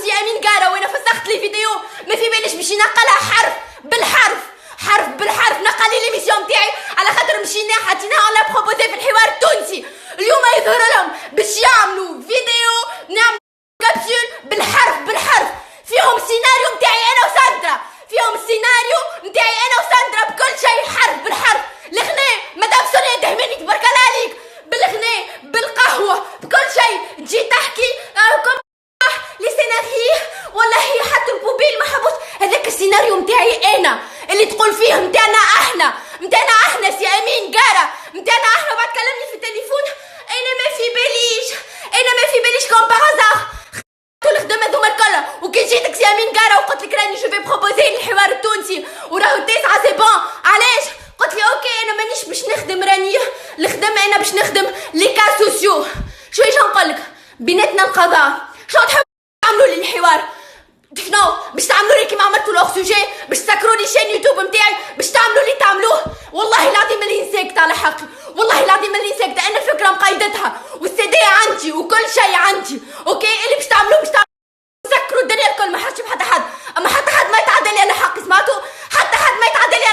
سي امين قارة وانا فسخت لي فيديو ما في باليش باش ينقلها حرف بالحرف، حرف بالحرف نقل لي ليميسيون تاعي على خاطر مشينا حطيناها على بروبوزي في الحوار التونسي. اليوم يظهر لهم باش يعملوا فيديو نعمل كابسول بالحرف بالحرف، فيهم سيناريو متاعي انا وساندرا، فيهم السيناريو متاعي انا وساندرا بكل شيء حرف بالحرف. الغناء مدام سوريا دهماني تبارك الله عليك، بالغناء بالقهوه بكل شيء تجي تحكي لي سيناريو والله حتى البوبيل ما حبوش. هذاك السيناريو متاعي انا اللي تقول فيه متاعنا احنا سي امين قارة متاعنا احنا. بعد كلمني في التليفون انا ما في باليش كوم بهزار الخدمه ذوما الكل. وكي جيتك سي امين قارة وقلت لك راني جو في بروبوزي الحوار التونسي وراهو 9 سي بون، علاش؟ قلت لي اوكي انا مانيش باش نخدم، راني الخدم انا باش نخدم لي كا سوسيو. شو ايش نقول لك بيناتنا القضاء، شنو تحب تعملوا لي الحوار؟ شنو باش تعملوا لي كيما عملتوا لوغ سوجي، باش تسكروا لي شين يوتيوب نتاعي، باش تعملوا لي تعملوه؟ والله العظيم اللي نساكت على حقي، والله